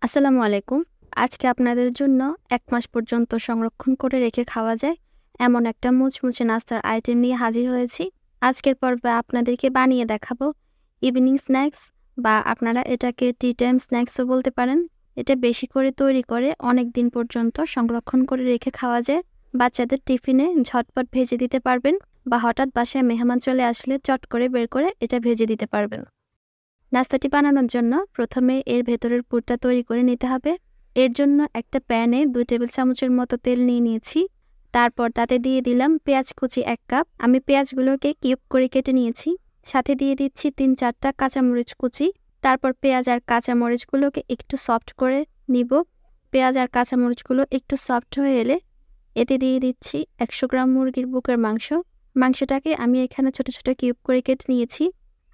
আসসালামু আলাইকুম। আজকে আপনাদের জন্য ১ মাস পর্যন্ত সংরক্ষণ করে রেখে খাওয়া যায় এমন একটা মুচমুচে নাস্তার আইটেম নিয়ে হাজির হয়েছি। আজকের পর্বে আপনাদেরকে বানিয়ে দেখাবো ইভিনিং স্ন্যাক্স বা আপনারা এটাকে টি টাইম স্ন্যাক্সও বলতে পারেন। এটা বেশি করে তৈরি করে অনেক দিন পর্যন্ত সংরক্ষণ করে রেখে খাওয়া যায়। বাচ্চাদের টিফিনে ঝটপট ভেজে দিতে পারবেন বা হঠাৎ বাসায় মেহমান চলে আসলে চট করে বের করে এটা ভেজে দিতে পারবেন। নাস্তাটি বানানোর জন্য প্রথমে এর ভেতরের পুরটা তৈরি করে নিতে হবে। এর জন্য একটা প্যানে 2 টেবিল চামচের মতো তেল নিয়ে নিয়েছি। তারপর তাতে দিয়ে দিলাম পেঁয়াজ কুচি 1 কাপ। আমি পেঁয়াজগুলোকে কিউব করে কেটে নিয়েছি। সাথে দিয়ে দিচ্ছি 3-4টা কাঁচামরিচ কুচি। তারপর পেঁয়াজ আর কাঁচামরিচগুলোকে একটু সফট করে নিব। পেঁয়াজ আর কাঁচামরিচগুলো একটু সফট হয়ে এলে এতে দিয়ে দিচ্ছি 100 গ্রাম মুরগির বুকের মাংস। মাংসটাকে আমি এখানে ছোট ছোট কিউব করে কেটে নিয়েছি।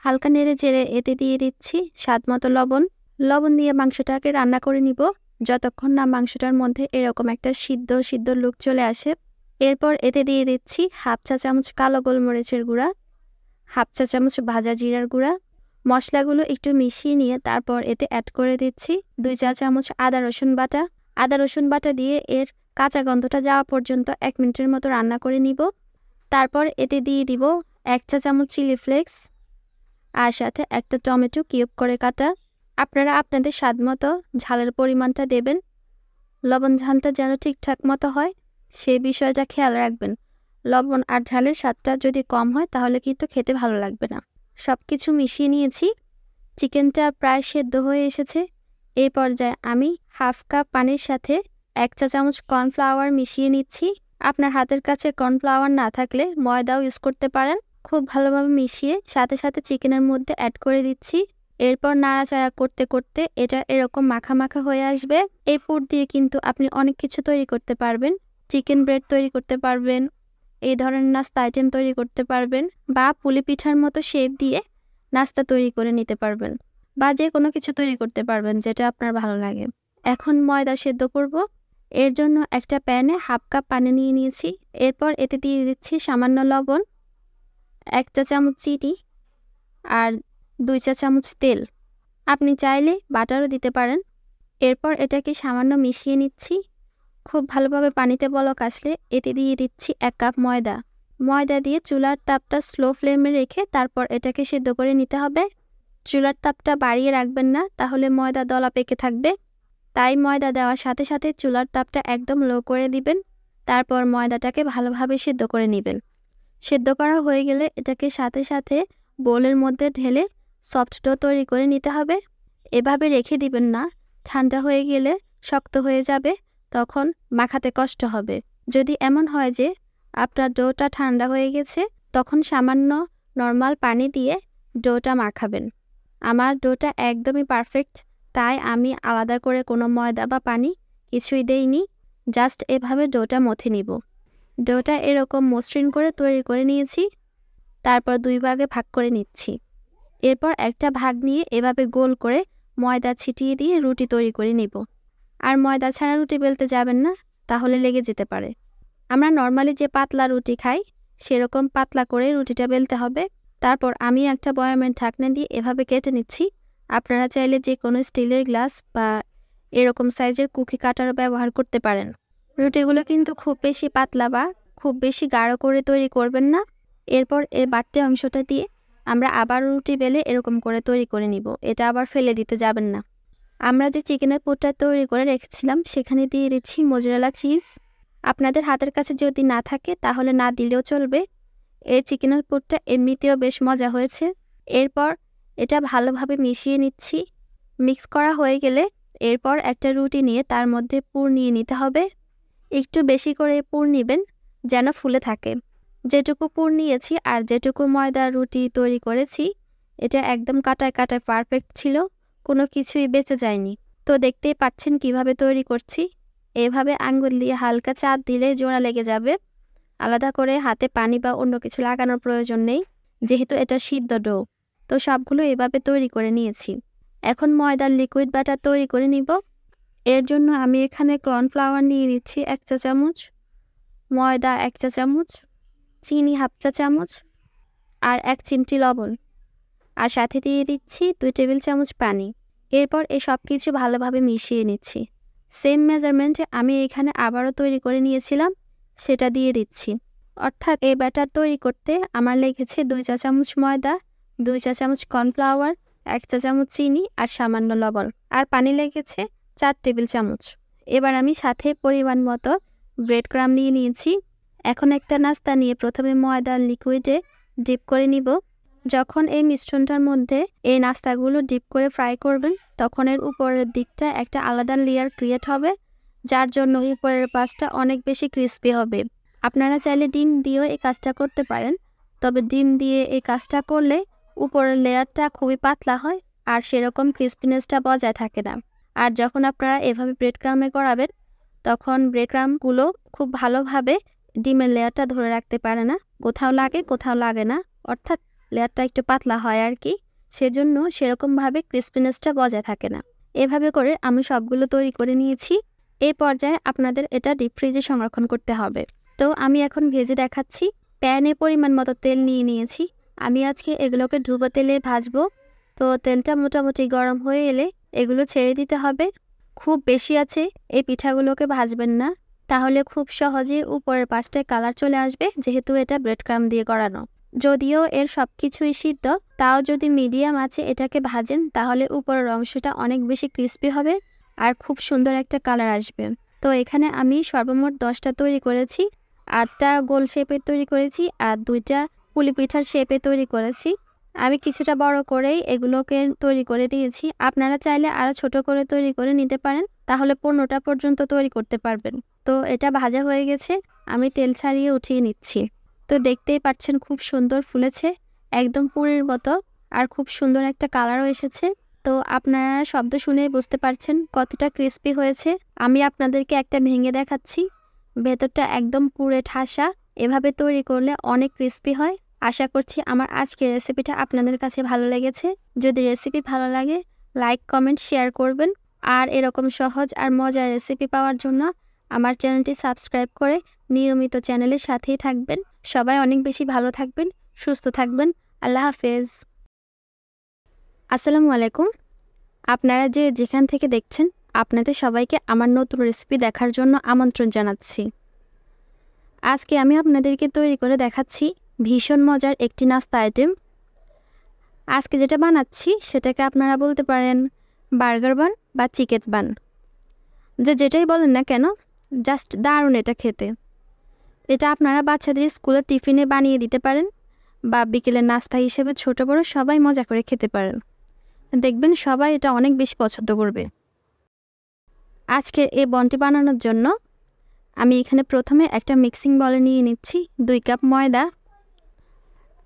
হালকা নেড়ে চেড়ে এতে দিয়ে দিচ্ছি স্বাদমতো লবণ। লবণ দিয়ে মাংসটাকে রান্না করে নিব যতক্ষণ না মাংসটার মধ্যে এরকম একটা সিদ্ধ সিদ্ধ লুক চলে আসে। এরপর এতে দিয়ে দিচ্ছি 1/2 চা চামচ কালো গোলমরিচের গুঁড়া, 1/2 চা চামচ ভাজা জিরার গুঁড়া। মশলাগুলো একটু মিশিয়ে নিয়ে তারপর এতে অ্যাড করে দিচ্ছি 2 চা চামচ আদা রসুন বাটা। আদা রসুন বাটা দিয়ে এর কাঁচা গন্ধটা যাওয়া পর্যন্ত 1 মিনিটের মতো রান্না করে নিব। তারপর এতে দিয়ে দিব 1 চা চামচ চিলি ফ্লেক্স আর সাথে একটা টমেটো কিউব করে কাটা। আপনারা আপনাদের স্বাদমতো ঝালের পরিমাণটা দেবেন। লবণ ঝালটা যেন ঠিকঠাক মতো হয় সেই বিষয়টা খেয়াল রাখবেন। লবণ আর ঝালের স্বাদটা যদি কম হয় তাহলে কিন্তু খেতে ভালো লাগবে না। সব কিছু মিশিয়ে নিয়েছি। চিকেনটা প্রায় সেদ্ধ হয়ে এসেছে। এই পর্যায়ে আমি 1/2 কাপ পানির সাথে 1 চা চামচ কর্নফ্লাওয়ার মিশিয়ে নিচ্ছি। আপনার হাতের কাছে কর্নফ্লাওয়ার না থাকলে ময়দাও ইউজ করতে পারেন। খুব ভালোভাবে মিশিয়ে সাথে সাথে চিকেনের মধ্যে অ্যাড করে দিচ্ছি। এরপর নাড়াচাড়া করতে করতে এটা এরকম মাখা মাখা হয়ে আসবে। এই পুর দিয়ে কিন্তু আপনি অনেক কিছু তৈরি করতে পারবেন। চিকেন ব্রেড তৈরি করতে পারবেন, এই ধরনের নাস্তা আইটেম তৈরি করতে পারবেন বা পুলি পিঠার মতো শেপ দিয়ে নাস্তা তৈরি করে নিতে পারবেন বা যে কোনো কিছু তৈরি করতে পারবেন যেটা আপনার ভালো লাগে। এখন ময়দা সেদ্ধ করব। এর জন্য একটা প্যানে 1/2 কাপ পানি নিয়ে নিয়েছি। এরপর এতে দিয়ে দিচ্ছি সামান্য লবণ, 1 চা চামচ চিনি আর 2 চা চামচ তেল। আপনি চাইলে বাটারও দিতে পারেন। এরপর এটাকে সামান্য মিশিয়ে নিচ্ছি। খুব ভালোভাবে পানিতে বলক আসলে এতে দিয়ে দিচ্ছি 1 কাপ ময়দা। ময়দা দিয়ে চুলার তাপটা স্লো ফ্লেমে রেখে তারপর এটাকে সেদ্ধ করে নিতে হবে। চুলার তাপটা বাড়িয়ে রাখবেন না, তাহলে ময়দা দলা পেকে থাকবে। তাই ময়দা দেওয়ার সাথে সাথে চুলার তাপটা একদম লো করে দিবেন। তারপর ময়দাটাকে ভালোভাবে সেদ্ধ করে নেবেন। সেদ্ধ করা হয়ে গেলে এটাকে সাথে সাথে বোলের মধ্যে ঢেলে সফট ডো তৈরি করে নিতে হবে। এভাবে রেখে দিবেন না, ঠান্ডা হয়ে গেলে শক্ত হয়ে যাবে, তখন মাখাতে কষ্ট হবে। যদি এমন হয় যে আপনার ডোটা ঠান্ডা হয়ে গেছে, তখন সামান্য নর্মাল পানি দিয়ে ডোটা মাখাবেন। আমার ডোটা একদমই পারফেক্ট, তাই আমি আলাদা করে কোনো ময়দা বা পানি কিছুই দেইনি। জাস্ট এভাবে ডোটা মথে নিব। ডোটা এরকম মসৃণ করে তৈরি করে নিয়েছি। তারপর 2 ভাগে ভাগ করে নিচ্ছি। এরপর একটা ভাগ নিয়ে এভাবে গোল করে ময়দা ছিটিয়ে দিয়ে রুটি তৈরি করে নিব। আর ময়দা ছাড়া রুটি বেলতে যাবেন না, তাহলে লেগে যেতে পারে। আমরা নর্মালি যে পাতলা রুটি খাই সেরকম পাতলা করে রুটিটা বেলতে হবে। তারপর আমি একটা বয়ামের ঢাকনা দিয়ে এভাবে কেটে নিচ্ছি। আপনারা চাইলে যে কোনো স্টিলের গ্লাস বা এরকম সাইজের কুকি কাটারও ব্যবহার করতে পারেন। রুটিগুলো কিন্তু খুব বেশি পাতলা বা খুব বেশি গাঢ় করে তৈরি করবেন না। এরপর এই বাড়তি অংশটা দিয়ে আমরা আবার রুটি বেলে এরকম করে তৈরি করে নিব। এটা আবার ফেলে দিতে যাবেন না। আমরা যে চিকেনের পুরটা তৈরি করে রেখেছিলাম সেখানে দিয়ে দিচ্ছি মোজারেলা চিজ। আপনাদের হাতের কাছে যদি না থাকে তাহলে না দিলেও চলবে। এই চিকেনের পুরটা এমনিতেও বেশ মজা হয়েছে। এরপর এটা ভালোভাবে মিশিয়ে নিচ্ছি। মিক্স করা হয়ে গেলে এরপর একটা রুটি নিয়ে তার মধ্যে পুর নিয়ে নিতে হবে। একটু বেশি করে পুর নেবেন যেন ফুলে থাকে। যেটুকু পুর নিয়েছি আর যেটুকু ময়দার রুটি তৈরি করেছি এটা একদম কাটায় কাটায় পারফেক্ট ছিল, কোনো কিছুই বেঁচে যায়নি। তো দেখতেই পাচ্ছেন কিভাবে তৈরি করছি। এভাবে আঙ্গুল দিয়ে হালকা চাপ দিলে জোড়া লেগে যাবে। আলাদা করে হাতে পানি বা অন্য কিছু লাগানোর প্রয়োজন নেই, যেহেতু এটা সিদ্ধ ডো। তো সবগুলো এভাবে তৈরি করে নিয়েছি। এখন ময়দার লিকুইড ব্যাটার তৈরি করে নিব। এর জন্য আমি এখানে কর্নফ্লাওয়ার নিয়ে নিচ্ছি 1 চা চামচ, ময়দা 1 চা চামচ, চিনি 1/2 চা চামচ আর 1 চিমটি লবণ। আর সাথে দিয়ে দিচ্ছি 2 টেবিল চামচ পানি। এরপর এই সব কিছু ভালোভাবে মিশিয়ে নিচ্ছি। সেম মেজারমেন্টে আমি এখানে আবারও তৈরি করে নিয়েছিলাম, সেটা দিয়ে দিচ্ছি। অর্থাৎ এই ব্যাটার তৈরি করতে আমার লেগেছে 2 চা চামচ ময়দা, 2 চা চামচ কর্নফ্লাওয়ার, 1 চা চামচ চিনি আর সামান্য লবণ, আর পানি লেগেছে 4 টেবিল চামচ। এবার আমি সাথে পরিমাণ মতো ব্রেড ক্রাম্ব নিয়ে নিয়েছি। এখন একটা নাস্তা নিয়ে প্রথমে ময়দার লিকুইডে ডিপ করে নিব। যখন এই মিশ্রণটার মধ্যে এই নাস্তাগুলো ডিপ করে ফ্রাই করবেন, তখন এর উপরের দিকটা একটা আলাদা লেয়ার ক্রিয়েট হবে, যার জন্য উপরের পাশটা অনেক বেশি ক্রিস্পি হবে। আপনারা চাইলে ডিম দিয়েও এই কাজটা করতে পারেন, তবে ডিম দিয়ে এই কাজটা করলে উপরের লেয়ারটা খুবই পাতলা হয় আর সেরকম ক্রিস্পিনেসটা বজায় থাকে না। আর যখন আপনারা এভাবে ব্রেড ক্রাম্বে করাবেন, তখন ব্রেড ক্রাম্বগুলো খুব ভালোভাবে ডিমের লেয়ারটা ধরে রাখতে পারে না, কোথাও লাগে কোথাও লাগে না, অর্থাৎ লেয়ারটা একটু পাতলা হয় আর কি, সেজন্য সেরকমভাবে ক্রিস্পিনেসটা বজায় থাকে না। এভাবে করে আমি সবগুলো তৈরি করে নিয়েছি। এই পর্যায়ে আপনাদের এটা ডিপ ফ্রিজে সংরক্ষণ করতে হবে। তো আমি এখন ভেজে দেখাচ্ছি। প্যানে পরিমাণ মতো তেল নিয়ে নিয়েছি। আমি আজকে এগুলোকে ডুবো তেলে ভাজবো। তো তেলটা মোটামুটি গরম হয়ে এলে এগুলো ছেড়ে দিতে হবে। খুব বেশি আছে এই পিঠাগুলোকে ভাজবেন না, তাহলে খুব সহজে উপরের পাশটায় কালার চলে আসবে, যেহেতু এটা ব্রেড ক্রাম্ব দিয়ে করানো। যদিও এর সব কিছুই সিদ্ধ, তাও যদি মিডিয়াম আছে এটাকে ভাজেন, তাহলে উপরের অংশটা অনেক বেশি ক্রিস্পি হবে আর খুব সুন্দর একটা কালার আসবে। তো এখানে আমি সর্বমোট 10টা তৈরি করেছি। 8টা গোল শেপের তৈরি করেছি আর 2টা পুলি পিঠার শেপে তৈরি করেছি। আমি কিছুটা বড় করেই এগুলোকে তৈরি করে নিয়েছি। আপনারা চাইলে আরও ছোট করে তৈরি করে নিতে পারেন, তাহলে 15টা পর্যন্ত তৈরি করতে পারবেন। তো এটা ভাজা হয়ে গেছে, আমি তেল ছাড়িয়ে উঠিয়ে নিচ্ছি। তো দেখতেই পাচ্ছেন খুব সুন্দর ফুলেছে, একদম পুরির মতো, আর খুব সুন্দর একটা কালারও এসেছে। তো আপনারা শব্দ শুনে বুঝতে পারছেন কতটা ক্রিস্পি হয়েছে। আমি আপনাদেরকে একটা ভেঙে দেখাচ্ছি। ভেতরটা একদম পুরে ঠাসা। এভাবে তৈরি করলে অনেক ক্রিস্পি হয়। আশা করছি আমার আজকের রেসিপিটা আপনাদের কাছে ভালো লেগেছে। যদি রেসিপি ভালো লাগে, লাইক, কমেন্ট, শেয়ার করবেন। আর এরকম সহজ আর মজার রেসিপি পাওয়ার জন্য আমার চ্যানেলটি সাবস্ক্রাইব করে নিয়মিত চ্যানেলের সাথেই থাকবেন। সবাই অনেক বেশি ভালো থাকবেন, সুস্থ থাকবেন। আল্লাহ হাফেজ। আসসালামু আলাইকুম। আপনারা যেখান থেকে দেখছেন, আপনাদের সবাইকে আমার নতুন রেসিপি দেখার জন্য আমন্ত্রণ জানাচ্ছি। আজকে আমি আপনাদেরকে তৈরি করে দেখাচ্ছি ভীষণ মজার একটি নাস্তা আইটেম। আজকে যেটা বানাচ্ছি সেটাকে আপনারা বলতে পারেন বার্গার বান বা চিকেন বান, যেটাই বলেন না কেন, জাস্ট দারুণ এটা খেতে। এটা আপনারা বাচ্চাদের স্কুলের টিফিনে বানিয়ে দিতে পারেন বা বিকেলের নাস্তা হিসেবে ছোট বড় সবাই মজা করে খেতে পারেন। দেখবেন সবাই এটা অনেক বেশি পছন্দ করবে। আজকের এই বনটি বানানোর জন্য আমি এখানে প্রথমে একটা মিক্সিং বলে নিয়ে নিচ্ছি 2 কাপ ময়দা।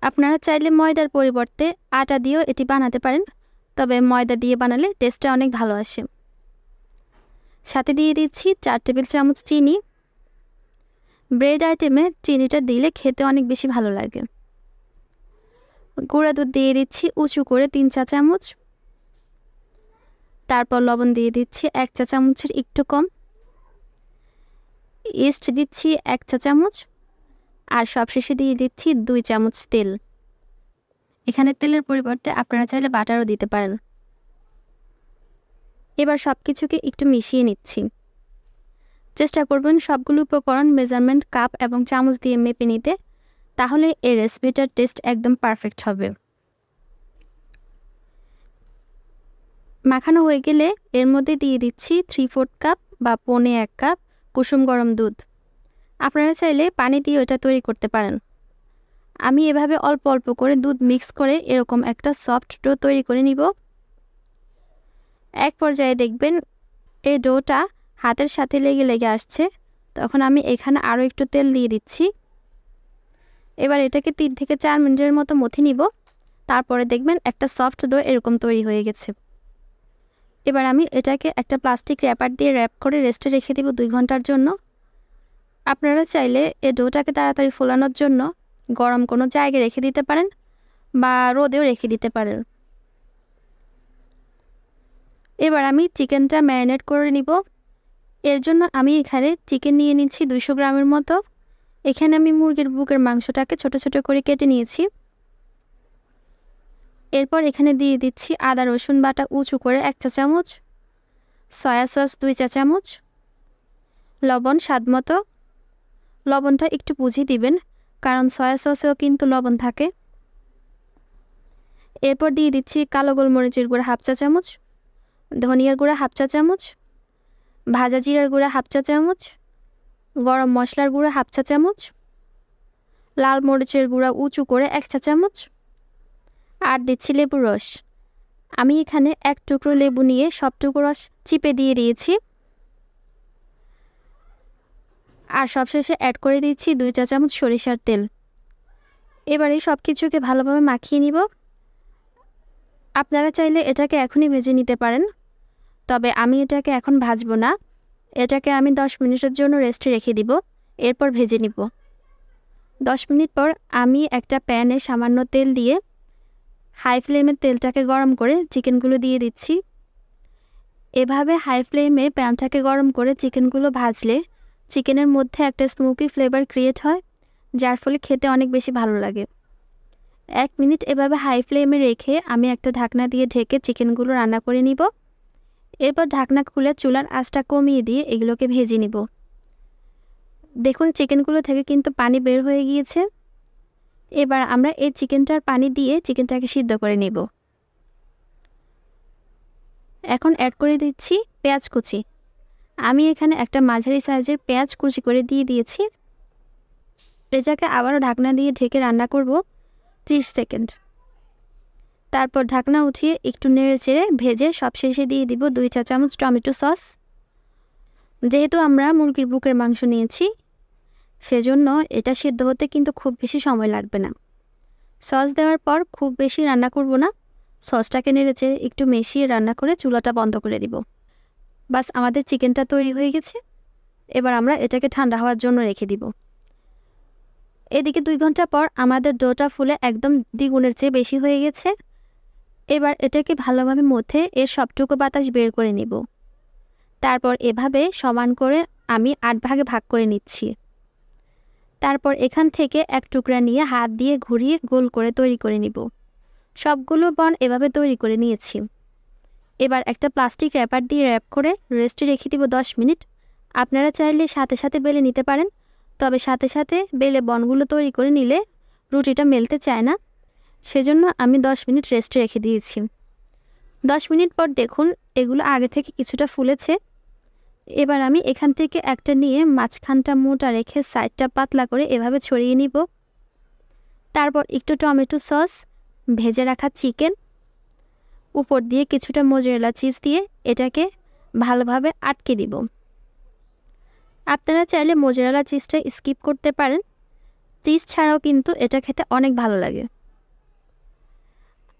আপনারা চাইলে ময়দার পরিবর্তে আটা দিয়েও এটি বানাতে পারেন, তবে ময়দা দিয়ে বানালে টেস্টটা অনেক ভালো আসে। সাথে দিয়ে দিচ্ছি 4 টেবিল চামচ চিনি। ব্রেড আইটেমে চিনিটা দিলে খেতে অনেক বেশি ভালো লাগে। গুঁড়া দুধ দিয়ে দিচ্ছি উঁচু করে 3 চা চামচ। তারপর লবণ দিয়ে দিচ্ছি 1 চা চামচের একটু কম। ইস্ট দিচ্ছি 1 চা চামচ। আর সবশেষে দিয়ে দিচ্ছি 2 চামচ তেল। এখানে তেলের পরিবর্তে আপনারা চাইলে বাটারও দিতে পারেন। এবার সব কিছুকে একটু মিশিয়ে নিচ্ছি। চেষ্টা করবেন সবগুলো উপকরণ মেজারমেন্ট কাপ এবং চামচ দিয়ে মেপে নিতে, তাহলে এই রেসিপিটার টেস্ট একদম পারফেক্ট হবে। মাখানো হয়ে গেলে এর মধ্যে দিয়ে দিচ্ছি 3/4 কাপ বা 1/4 কাপ কুসুম গরম দুধ। আপনারা চাইলে পানি দিয়ে এটা তৈরি করতে পারেন। আমি এভাবে অল্প অল্প করে দুধ মিক্স করে এরকম একটা সফট ডো তৈরি করে নিব। এক পর্যায়ে দেখবেন এই ডোটা হাতের সাথে লেগে লেগে আসছে, তখন আমি এখানে আরও একটু তেল দিয়ে দিচ্ছি। এবার এটাকে 3 থেকে 4 মিনিটের মতো মথে নিব। তারপরে দেখবেন একটা সফট ডো এরকম তৈরি হয়ে গেছে। এবার আমি এটাকে একটা প্লাস্টিক র্যাপার দিয়ে র্যাপ করে রেস্টে রেখে দেব 2 ঘন্টার জন্য। আপনারা চাইলে এই ডোটাকে তাড়াতাড়ি ফোলানোর জন্য গরম কোনো জায়গায় রেখে দিতে পারেন বা রোদেও রেখে দিতে পারেন। এবার আমি চিকেনটা ম্যারিনেট করে নিব। এর জন্য আমি এখানে চিকেন নিয়ে নিচ্ছি 200 গ্রামের মতো। এখানে আমি মুরগির বুকের মাংসটাকে ছোট ছোট করে কেটে নিয়েছি। এরপর এখানে দিয়ে দিচ্ছি আদা রসুন বাটা উঁচু করে 1 চা চামচ, সয়া সস 2 চা চামচ, লবণ স্বাদমতো। লবণটা একটু বুঝে দিবেন, কারণ সয়া সসেও কিন্তু লবণ থাকে। এরপর দিয়ে দিচ্ছি কালো গোলমরিচের গুঁড়া 1/2 চা চামচ, ধনিয়ার গুঁড়া 1/2 চা চামচ, ভাজা জিরার গুঁড়া 1/2 চা চামচ, গরম মশলার গুঁড়া 1/2 চা চামচ, লাল মরিচের গুঁড়া উঁচু করে 1 চা চামচ, আর দিচ্ছি লেবুর রস। আমি এখানে 1 টুকরো লেবু নিয়ে সবটুকু রস চিপে দিয়ে দিয়েছি। আর সবশেষে অ্যাড করে দিচ্ছি 2 চা চামচ সরিষার তেল। এবারে সব কিছুকে ভালোভাবে মাখিয়ে নিব। আপনারা চাইলে এটাকে এখনই ভেজে নিতে পারেন, তবে আমি এটাকে এখন ভাজবো না। এটাকে আমি 10 মিনিটের জন্য রেস্টে রেখে দিব, এরপর ভেজে নিব। 10 মিনিট পর আমি একটা প্যানে সামান্য তেল দিয়ে হাই ফ্লেমে তেলটাকে গরম করে চিকেনগুলো দিয়ে দিচ্ছি। এভাবে হাই ফ্লেমে প্যানটাকে গরম করে চিকেনগুলো ভাজলে চিকেনের মধ্যে একটা স্মোকি ফ্লেভার ক্রিয়েট হয়, যার ফলে খেতে অনেক বেশি ভালো লাগে। 1 মিনিট এভাবে হাই ফ্লেমে রেখে আমি একটা ঢাকনা দিয়ে ঢেকে চিকেনগুলো রান্না করে নিব। এরপর ঢাকনা খুলে চুলার আঁচটা কমিয়ে দিয়ে এগুলোকে ভেজে নিব। দেখুন চিকেনগুলো থেকে কিন্তু পানি বের হয়ে গিয়েছে। এবার আমরা এই চিকেনটার পানি দিয়ে চিকেনটাকে সিদ্ধ করে নিব। এখন অ্যাড করে দিচ্ছি পেঁয়াজ কুচি। আমি এখানে একটা মাঝারি সাইজের পেঁয়াজ কুচি করে দিয়ে দিয়েছি। এটাকে আবারও ঢাকনা দিয়ে ঢেকে রান্না করব 30 সেকেন্ড। তারপর ঢাকনা উঠিয়ে একটু নেড়েচেড়ে ভেজে সবশেষে দিয়ে দিব 2 চা চামচ টমেটো সস। যেহেতু আমরা মুরগির বুকের মাংস নিয়েছি, সেজন্য এটা সিদ্ধ হতে কিন্তু খুব বেশি সময় লাগবে না। সস দেওয়ার পর খুব বেশি রান্না করব না, সসটাকে নেড়েচেড়ে একটু মিশিয়ে রান্না করে চুলাটা বন্ধ করে দিব। বাস আমাদের চিকেনটা তৈরি হয়ে গেছে। এবার আমরা এটাকে ঠান্ডা হওয়ার জন্য রেখে দিব। এদিকে 2 ঘন্টা পর আমাদের ডোটা ফুলে একদম দ্বিগুণের চেয়ে বেশি হয়ে গেছে। এবার এটাকে ভালোভাবে মথে এর সবটুকু বাতাস বের করে নিব। তারপর এভাবে সমান করে আমি 8 ভাগে ভাগ করে নিচ্ছি। তারপর এখান থেকে এক টুকরা নিয়ে হাত দিয়ে ঘুরিয়ে গোল করে তৈরি করে নিব। সবগুলো বন এভাবে তৈরি করে নিয়েছি। এবার একটা প্লাস্টিক র্যাপার দিয়ে র্যাপ করে রেস্টে রেখে দিব 10 মিনিট। আপনারা চাইলে সাথে সাথে বেলে নিতে পারেন, তবে সাথে সাথে বেলে বনগুলো তৈরি করে নিলে রুটিটা মেলতে চায় না, সেজন্য আমি 10 মিনিট রেস্টে রেখে দিয়েছি। 10 মিনিট পর দেখুন এগুলো আগে থেকে কিছুটা ফুলেছে। এবার আমি এখান থেকে একটা নিয়ে মাঝখানটা মোটা রেখে সাইডটা পাতলা করে এভাবে ছড়িয়ে নিব। তারপর একটু টমেটো সস, ভেজে রাখা চিকেন, উপর দিয়ে কিছুটা মোজারেলা চিজ দিয়ে এটাকে ভালোভাবে আটকে দিব। আপনারা চাইলে মোজারেলা চিজটা স্কিপ করতে পারেন, চিজ ছাড়াও কিন্তু এটা খেতে অনেক ভালো লাগে।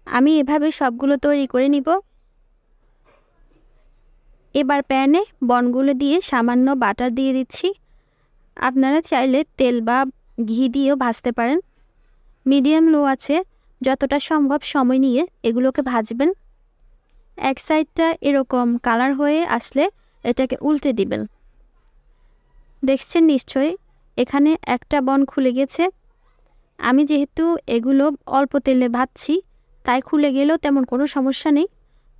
আমি এভাবে সবগুলো তৈরি করে নিব। এবার প্যানে বনগুলো দিয়ে সামান্য বাটার দিয়ে দিচ্ছি। আপনারা চাইলে তেল বা ঘি দিয়েও ভাজতে পারেন। মিডিয়াম লো আছে যতটা সম্ভব সময় নিয়ে এগুলোকে ভাজবেন। এক সাইডটা এরকম কালার হয়ে আসলে এটাকে উল্টে দিবেন। দেখছেন নিশ্চয়ই এখানে একটা বন খুলে গেছে। আমি যেহেতু এগুলো অল্প তেলে ভাজছি, তাই খুলে গেলেও তেমন কোনো সমস্যা নেই,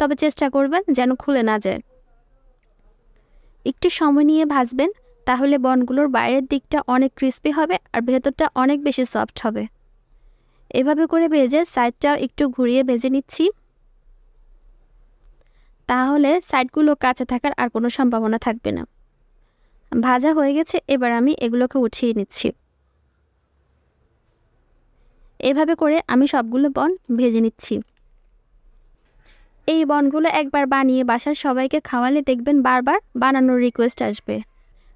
তবে চেষ্টা করবেন যেন খুলে না যায়। একটু সময় নিয়ে ভাজবেন, তাহলে বনগুলোর বাইরের দিকটা অনেক ক্রিস্পি হবে আর ভেতরটা অনেক বেশি সফট হবে। এভাবে করে ভেজে সাইডটা একটু ঘুরিয়ে ভেজে নিচ্ছি, তাহলে সাইডগুলো কাঁচা থাকার আর কোনো সম্ভাবনা থাকবে না। ভাজা হয়ে গেছে, এবার আমি এগুলোকে উঠিয়ে নিচ্ছি। এভাবে করে আমি সবগুলো বন ভেজে নিচ্ছি। এই বনগুলো একবার বানিয়ে বাসার সবাইকে খাওয়ালে দেখবেন বারবার বানানোর রিকোয়েস্ট আসবে।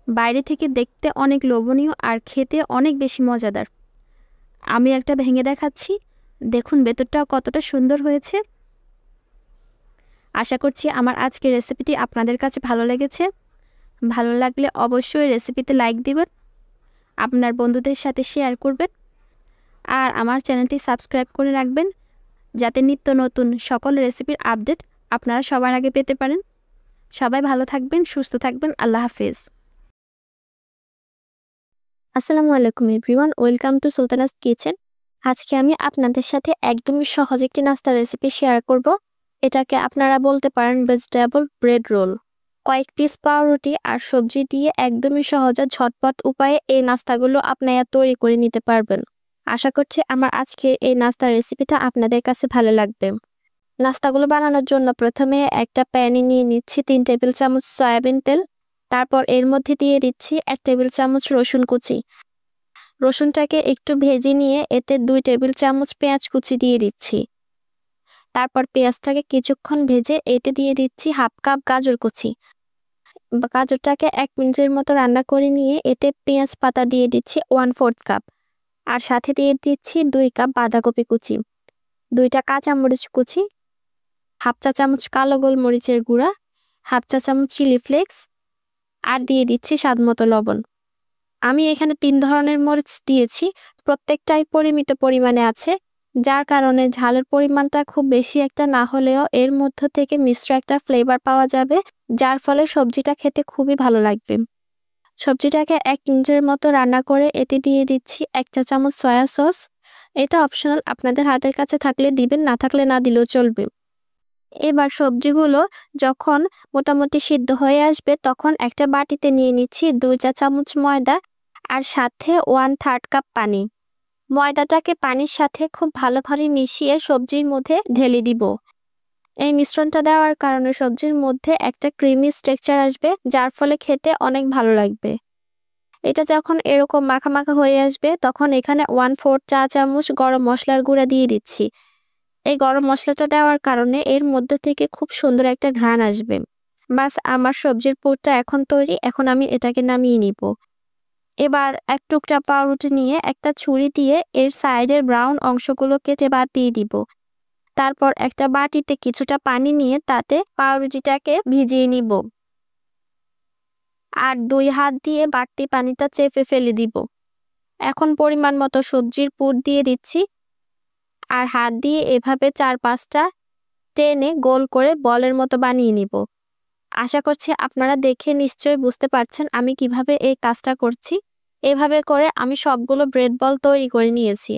বাইরে থেকে দেখতে অনেক লোভনীয় আর খেতে অনেক বেশি মজাদার। আমি একটা ভেঙে দেখাচ্ছি, দেখুন ভেতরটাও কতটা সুন্দর হয়েছে। আশা করছি আমার আজকের রেসিপিটি আপনাদের কাছে ভালো লেগেছে। ভালো লাগলে অবশ্যই রেসিপিতে লাইক দিবেন, আপনার বন্ধুদের সাথে শেয়ার করবেন, আর আমার চ্যানেলটি সাবস্ক্রাইব করে রাখবেন, যাতে নিত্য নতুন সকল রেসিপির আপডেট আপনারা সবার আগে পেতে পারেন। সবাই ভালো থাকবেন, সুস্থ থাকবেন। আল্লাহ হাফেজ। আসসালামু আলাইকুম everyone, welcome to Sultana's kitchen. আজকে আমি আপনাদের সাথে একদমই সহজ একটি নাস্তার রেসিপি শেয়ার করব। এটাকে আপনারা বলতে পারেন ভেজিটেবল ব্রেড রোল। কয়েক পিস পাউরুটি আর সবজি দিয়ে একদমই সহজ আর ঝটপট উপায়ে এই নাস্তাগুলো আপনারা তৈরি করে নিতে পারবেন। আশা করছি আমার আজকের এই নাস্তার রেসিপিটা আপনাদের কাছে ভালো লাগবে। নাস্তাগুলো বানানোর জন্য প্রথমে একটা প্যানে নিয়ে নিচ্ছি 3 টেবিল চামচ সয়াবিন তেল। তারপর এর মধ্যে দিয়ে দিচ্ছি 1 টেবিল চামচ রসুন কুচি। রসুনটাকে একটু ভেজে নিয়ে এতে 2 টেবিল চামচ পেঁয়াজ কুচি দিয়ে দিচ্ছি। তারপর পেঁয়াজটাকে কিছুক্ষণ ভেজে এতে দিয়ে দিচ্ছি হাফ কাপ গাজর কুচি। গাজরটাকে 1 মিনিটের মতো রান্না করে নিয়ে এতে পেঁয়াজ পাতা দিয়ে দিচ্ছি 1/4 কাপ। আর সাথে দিয়ে দিচ্ছি 2 কাপ বাঁধাকপি কুচি, 2টা কাঁচামরিচ কুচি, হাফ চা চামচ কালো গোলমরিচের গুঁড়া, হাফ চা চামচ চিলি ফ্লেক্স, আর দিয়ে দিচ্ছি স্বাদমতো লবণ। আমি এখানে 3 ধরনের মরিচ দিয়েছি, প্রত্যেকটাই পরিমিত পরিমাণে আছে, যার কারণে ঝালের পরিমাণটা খুব বেশি একটা না হলেও এর মধ্য থেকে মিশ্র একটা ফ্লেভার পাওয়া যাবে, যার ফলে সবজিটা খেতে খুবই ভালো লাগবে। সবজিটাকে 1 মিনিটের মতো রান্না করে এতে দিয়ে দিচ্ছি 1 চা চামচ সয়া সস। এটা অপশনাল, আপনাদের হাতের কাছে থাকলে দিবেন, না থাকলে না দিলেও চলবে। এবার সবজিগুলো যখন মোটামুটি সিদ্ধ হয়ে আসবে তখন একটা বাটিতে নিয়ে নিচ্ছি 2 চা চামচ ময়দা আর সাথে 1/3 কাপ পানি। ময়দাটাকে পানির সাথে খুব ভালোভাবে মিশিয়ে সবজির মধ্যে ঢেলে দিব। এই মিশ্রণটা দেওয়ার কারণে সবজির মধ্যে একটা ক্রিমি টেক্সচার আসবে, যার ফলে খেতে অনেক ভালো লাগবে। এটা যখন এরকম মাখা মাখা হয়ে আসবে তখন এখানে 1/4 চা চামচ গরম মশলার গুঁড়া দিয়ে দিচ্ছি। এই গরম মশলাটা দেওয়ার কারণে এর মধ্যে থেকে খুব সুন্দর একটা ঘ্রাণ আসবে। বাস, আমার সবজির পুরটা এখন তৈরি। এখন আমি এটাকে নামিয়ে নিব। এবার এক টুকরা পাউরুটি নিয়ে একটা ছুরি দিয়ে এর সাইডের ব্রাউন অংশগুলো কেটে বাদ দিয়ে দিব। তারপর একটা বাটিতে কিছুটা পানি নিয়ে তাতে পাউরুটিটাকে ভিজিয়ে নিব আর 2 হাত দিয়ে বাড়তি পানিটা চেপে ফেলে দিব। এখন পরিমাণ মতো সবজির পুর দিয়ে দিচ্ছি আর হাত দিয়ে এভাবে 4-5টা টেনে গোল করে বলের মতো বানিয়ে নিব। আশা করছি আপনারা দেখে নিশ্চয়ই বুঝতে পারছেন আমি কিভাবে এই কাজটা করছি। এভাবে করে আমি সবগুলো ব্রেড বল তৈরি করে নিয়েছি।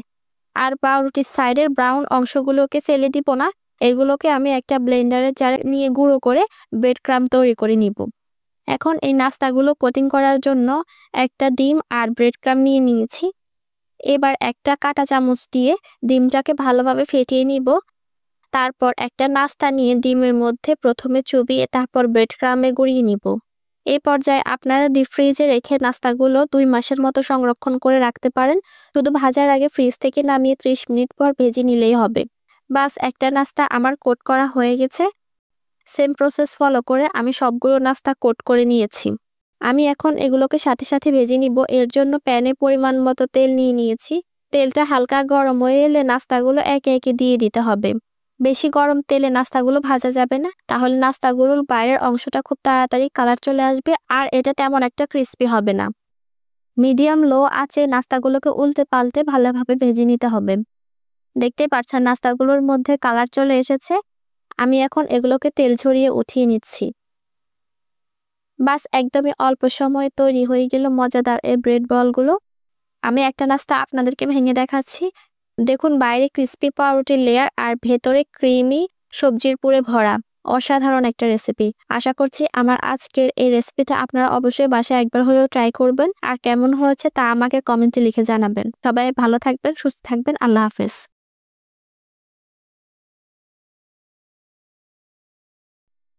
আর পাউরুটির সাইডের ব্রাউন অংশগুলোকে ফেলে দিব না, এগুলোকে আমি একটা ব্লেন্ডারে জারে নিয়ে গুঁড়ো করে ব্রেড ক্রাম্ব তৈরি করে নিব। এখন এই নাস্তাগুলো কোটিং করার জন্য একটা ডিম আর ব্রেড ক্রাম্ব নিয়ে নিয়েছি। এবার একটা কাঁটা চামচ দিয়ে ডিমটাকে ভালোভাবে ফেটিয়ে নিব। তারপর একটা নাস্তা নিয়ে ডিমের মধ্যে প্রথমে চুবিয়ে তারপর ব্রেড ক্রাম্বে গড়িয়ে নিব। এই পর্যায়ে আপনারা ডিপ ফ্রিজে রেখে নাস্তাগুলো 2 মাসের মতো সংরক্ষণ করে রাখতে পারেন। শুধু ভাজার আগে ফ্রিজ থেকে নামিয়ে 30 মিনিট পর ভেজে নিলেই হবে। বাস, একটা নাস্তা আমার কোট করা হয়ে গেছে। সেম প্রসেস ফলো করে আমি সবগুলো নাস্তা কোট করে নিয়েছি। আমি এখন এগুলোকে সাথে সাথে ভেজে নিব। এর জন্য প্যানে পরিমাণ মতো তেল নিয়ে নিয়েছি। তেলটা হালকা গরম হয়ে এলে নাস্তাগুলো একে একে দিয়ে দিতে হবে। বেশি গরম তেলে নাস্তাগুলো ভাজা যাবে না, তাহলে নাস্তাগুলোর বাইরের অংশটা খুব তাড়াতাড়ি কালার চলে আসবে আর এটা তেমন একটা ক্রিস্পি হবে না। মিডিয়াম লো আঁচে নাস্তাগুলোকে উল্টে পাল্টে ভালোভাবে ভেজে নিতে হবে। দেখতেই পাচ্ছেন নাস্তাগুলোর মধ্যে কালার চলে এসেছে। আমি এখন এগুলোকে তেল ঝরিয়ে উঠিয়ে নিচ্ছি। বাস, একদমই অল্প সময়ে তৈরি হয়ে গেল মজাদার এই ব্রেড বলগুলো। আমি একটা নাস্তা আপনাদেরকে ভেঙে দেখাচ্ছি। দেখুন, বাইরে ক্রিস্পি পাউরুটির লেয়ার আর ভেতরে ক্রিমি সবজির পুরে ভরা। অসাধারণ একটা রেসিপি। আশা করছি আমার আজকের এই রেসিপিটা আপনারা অবশ্যই বাসায় একবার হলেও ট্রাই করবেন আর কেমন হয়েছে তা আমাকে কমেন্টে লিখে জানাবেন। সবাই ভালো থাকবেন, সুস্থ থাকবেন। আল্লাহ হাফেজ।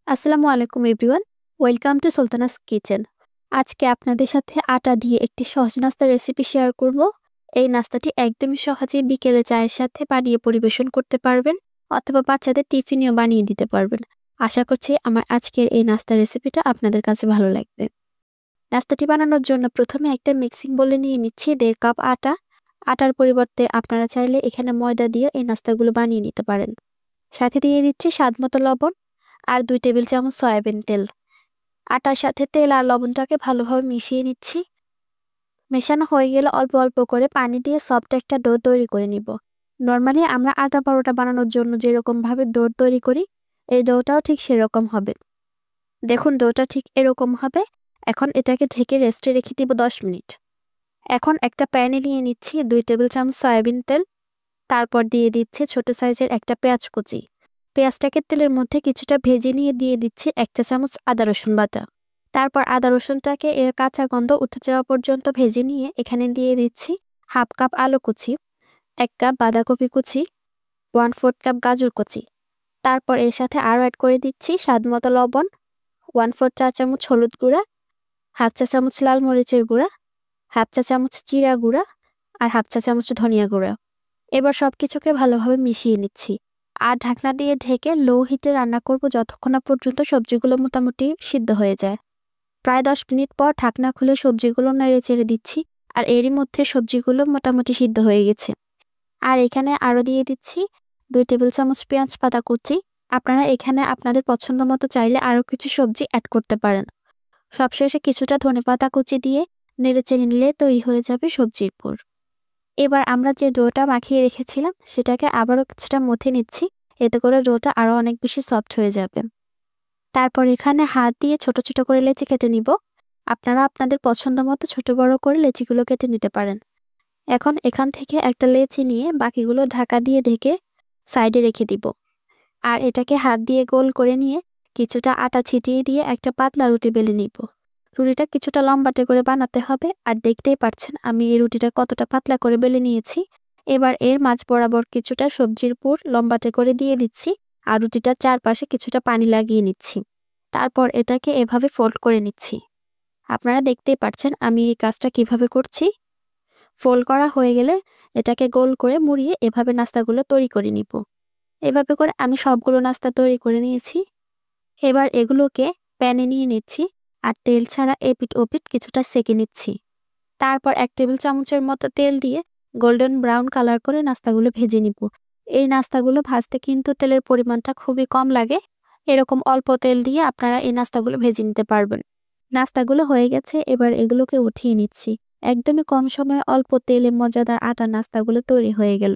আসসালামু আলাইকুম everyone, welcome to Sultana's kitchen. আজকে আপনাদের সাথে আটা দিয়ে একটি সহজ নাস্তার রেসিপি শেয়ার করব। এই নাস্তাটি একদমই সহজে বিকেলে চায়ের সাথে বানিয়ে পরিবেশন করতে পারবেন অথবা বাচ্চাদের টিফিনেও বানিয়ে দিতে পারবেন। আশা করছি আমার আজকের এই নাস্তার রেসিপিটা আপনাদের কাছে ভালো লাগবে। নাস্তাটি বানানোর জন্য প্রথমে একটা মিক্সিং বোলে নিয়ে নিচ্ছি 1.5 কাপ আটা। আটার পরিবর্তে আপনারা চাইলে এখানে ময়দা দিয়ে এই নাস্তাগুলো বানিয়ে নিতে পারেন। সাথে দিয়ে দিচ্ছি স্বাদমতো লবণ আর 2 টেবিল চামচ সয়াবিন তেল। আটার সাথে তেল আর লবণটাকে ভালোভাবে মিশিয়ে নিচ্ছি। মেশানো হয়ে গেলে অল্প অল্প করে পানি দিয়ে সফট একটা ডো তৈরি করে নিব। নর্মালি আমরা আটা পরোটা বানানোর জন্য যেরকমভাবে ডো তৈরি করি, এই ডোটাও ঠিক সেরকম হবে। দেখুন, ডোটা ঠিক এরকম হবে। এখন এটাকে ঢেকে রেস্টে রেখে দিব 10 মিনিট। এখন একটা প্যানে নিয়ে নিচ্ছি 2 টেবিল চামচ সয়াবিন তেল। তারপর দিয়ে দিচ্ছি ছোট সাইজের একটা পেঁয়াজ কুচি। পেঁয়াজটাকে তেলের মধ্যে কিছুটা ভেজে নিয়ে দিয়ে দিচ্ছি 1 চা চামচ আদা রসুন বাটা। তারপর আদা রসুনটাকে এর কাঁচা গন্ধ উঠে যাওয়া পর্যন্ত ভেজে নিয়ে এখানে দিয়ে দিচ্ছি 1/2 কাপ আলু কুচি, 1 কাপ বাঁধাকপি কুচি, 1/4 কাপ গাজর কুচি। তারপর এর সাথে আরও অ্যাড করে দিচ্ছি স্বাদমতো লবণ, 1/4 চা চামচ হলুদ গুঁড়া, 1/2 চা চামচ লাল মরিচের গুঁড়া, 1/2 চা চামচ জিরা গুঁড়া আর 1/2 চা চামচ ধনিয়া গুঁড়া। এবার সবকিছুকে ভালোভাবে মিশিয়ে নিচ্ছি আর ঢাকনা দিয়ে ঢেকে লো হিটে রান্না করব যতক্ষণ না পর্যন্ত সবজিগুলো মোটামুটি সিদ্ধ হয়ে যায়। প্রায় 10 মিনিট পর ঢাকনা খুলে সবজিগুলো নেড়ে চেড়ে দিচ্ছি আর এরই মধ্যে সবজিগুলো মোটামুটি সিদ্ধ হয়ে গেছে। আর এখানে আরও দিয়ে দিচ্ছি 2 টেবিল চামচ পেঁয়াজ পাতা কুচি। আপনারা এখানে আপনাদের পছন্দ মতো চাইলে আরও কিছু সবজি অ্যাড করতে পারেন। সবশেষে কিছুটা ধনেপাতা কুচি দিয়ে নেড়ে চেড়ে নিলে তৈরি হয়ে যাবে সবজির পুর। এবার আমরা যে ডোটা মাখিয়ে রেখেছিলাম সেটাকে আবারও কিছুটা মথে নিচ্ছি, এতে করে ডোটা আরও অনেক বেশি সফট হয়ে যাবে। তারপর এখানে হাত দিয়ে ছোট ছোট করে লেচি কেটে নিব। আপনারা আপনাদের পছন্দ মতো ছোট বড় করে লেচিগুলো কেটে নিতে পারেন। এখন এখান থেকে একটা লেচি নিয়ে বাকিগুলো ঢাকা দিয়ে ঢেকে সাইডে রেখে দিব। আর এটাকে হাত দিয়ে গোল করে নিয়ে কিছুটা আটা ছিটিয়ে দিয়ে একটা পাতলা রুটি বেলে নিব। রুটিটা কিছুটা লম্বাটে করে বানাতে হবে আর দেখতেই পাচ্ছেন আমি এই রুটিটা কতটা পাতলা করে বেলে নিয়েছি। এবার এর মাঝ বরাবর কিছুটা সবজির পুর লম্বাটে করে দিয়ে দিচ্ছি আর রুটিটার চারপাশে কিছুটা পানি লাগিয়ে নিচ্ছি। তারপর এটাকে এভাবে ফোল্ড করে নিচ্ছি। আপনারা দেখতেই পাচ্ছেন আমি এই কাজটা কিভাবে করছি। ফোল্ড করা হয়ে গেলে এটাকে গোল করে মুড়িয়ে এভাবে নাস্তাগুলো তৈরি করে নিব। এভাবে করে আমি সবগুলো নাস্তা তৈরি করে নিয়েছি। এবার এগুলোকে প্যানে নিয়ে নিচ্ছি আর তেল ছাড়া এপিট ওপিট কিছুটা সেঁকে নিচ্ছি। তারপর 1 টেবিল চামচের মতো তেল দিয়ে গোল্ডেন ব্রাউন কালার করে নাস্তাগুলো ভেজে নিব। এই নাস্তাগুলো ভাজতে কিন্তু তেলের পরিমাণটা খুবই কম লাগে। এরকম অল্প তেল দিয়ে আপনারা এই নাস্তাগুলো ভেজে নিতে পারবেন। নাস্তাগুলো হয়ে গেছে, এবার এগুলোকে উঠিয়ে নিচ্ছি। একদমই কম সময়ে অল্প তেলে মজাদার আটার নাস্তাগুলো তৈরি হয়ে গেল।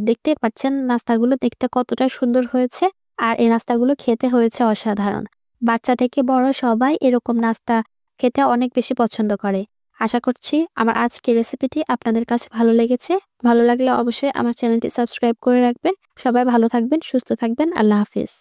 দেখতেই পাচ্ছেন নাস্তাগুলো দেখতে কতটা সুন্দর হয়েছে আর এই নাস্তাগুলো খেতে হয়েছে অসাধারণ। বাচ্চা থেকে বড় সবাই এরকম নাস্তা খেতে অনেক বেশি পছন্দ করে। আশা করছি আমার আজকের রেসিপিটি আপনাদের কাছে ভালো লেগেছে। ভালো লাগলে অবশ্যই আমার চ্যানেলটি সাবস্ক্রাইব করে রাখবেন। সবাই ভালো থাকবেন, সুস্থ থাকবেন। আল্লাহ হাফিজ।